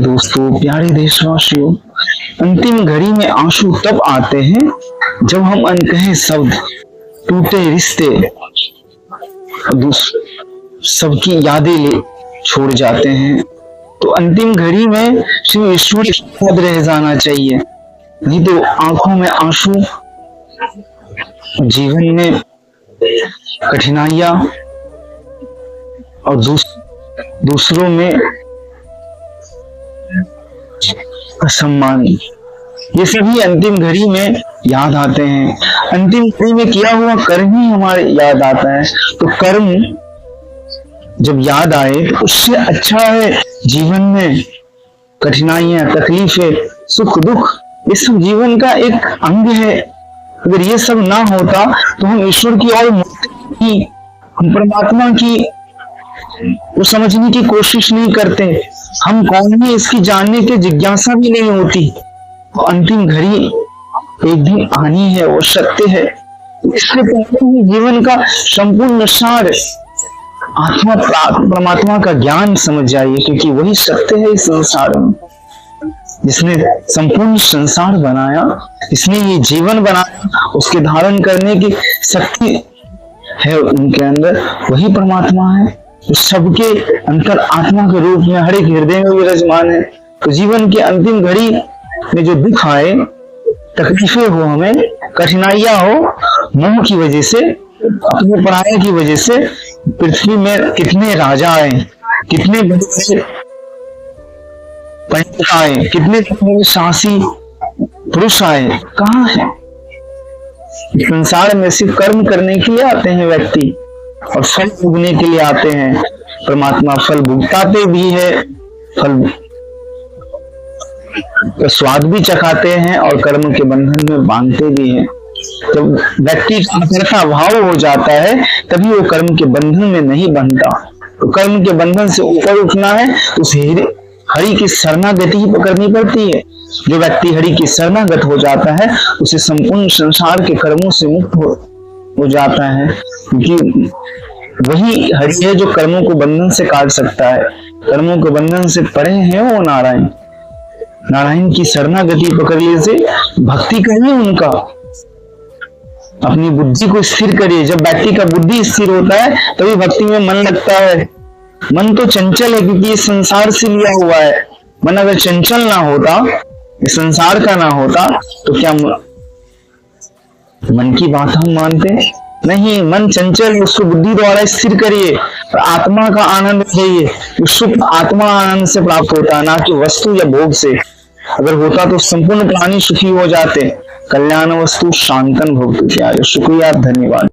दोस्तों, प्यारे देशवासियों, अंतिम घड़ी में आंसू तब आते हैं जब हम अनकहे शब्द, टूटे रिश्ते, सबकी यादें ले छोड़ जाते हैं। तो अंतिम घड़ी में सिर्फ ईश्वर याद रह जाना चाहिए, नहीं तो आंखों में आंसू, जीवन में कठिनाइयां और दूसरों में असम्मान, ये सभी अंतिम घड़ी में याद आते हैं। अंतिम घड़ी में किया हुआ कर्म ही हमारे याद आता है। तो कर्म जब याद आए तो उससे अच्छा है जीवन में कठिनाइयां, तकलीफें, सुख दुख, ये सब जीवन का एक अंग है। अगर ये सब ना होता तो हम ईश्वर की और हम परमात्मा की वो समझने की कोशिश नहीं करते, हम कौन है इसकी जानने की जिज्ञासा भी नहीं होती। तो अंतिम घड़ी एक दिन आनी है, वो सत्य है। इससे पहले ही जीवन का संपूर्ण सार आत्मा परमात्मा का ज्ञान समझ जाइए, क्योंकि वही सत्य है इस संसार में। जिसने संपूर्ण संसार बनाया, जिसने ये जीवन बनाया, उसके धारण करने की शक्ति है उनके अंदर, वही परमात्मा है। तो सबके अंतर आत्मा के रूप में हर एक हृदय में विराजमान है। तो जीवन की अंतिम घड़ी में जो दुख आए, तकलीफें हो, हमें कठिनाइयां हो, मोह की वजह से, अपनी पढ़ाई की वजह से, पृथ्वी में कितने राजा आए, कितने बड़े पंडित आए, कितने साहसी पुरुष आए, कहाँ है? संसार में सिर्फ कर्म करने के लिए आते हैं व्यक्ति, और फल भोगने के लिए आते हैं। परमात्मा फल भुगताते भी है, फल का स्वाद भी चखाते हैं और कर्म के बंधन में बांधते भी हैं। जब व्यक्ति का भाव हो जाता है तभी वो कर्म के बंधन में नहीं बंधता। तो कर्म के बंधन से ऊपर उठना है तो उसे हरि की शरणागति ही पकड़नी पड़ती है। जो व्यक्ति हरि की शरणागत हो जाता है उसे संपूर्ण संसार के कर्मों से मुक्त हो जाता है, क्योंकि वही हरि है जो कर्मों को बंधन से काट सकता है। कर्मों के बंधन से परे है वो नारायण। नारायण की शरणागति पकड़ लीजिए से भक्ति करिए उनका, अपनी बुद्धि को स्थिर करिए। जब व्यक्ति का बुद्धि स्थिर होता है तभी भक्ति में मन लगता है। मन तो चंचल है क्योंकि ये संसार से लिया हुआ है। मन अगर चंचल ना होता, इस संसार का ना होता, तो क्या मन की बात हम मानते नहीं। मन चंचल, उसको बुद्धि द्वारा स्थिर करिए और आत्मा का आनंद लीजिए। सुख आत्मा आनंद से प्राप्त होता है, ना कि वस्तु या भोग से। अगर होता तो संपूर्ण प्राणी सुखी हो जाते। कल्याण वस्तु शांतन भोक्तु। शुक्रिया, धन्यवाद।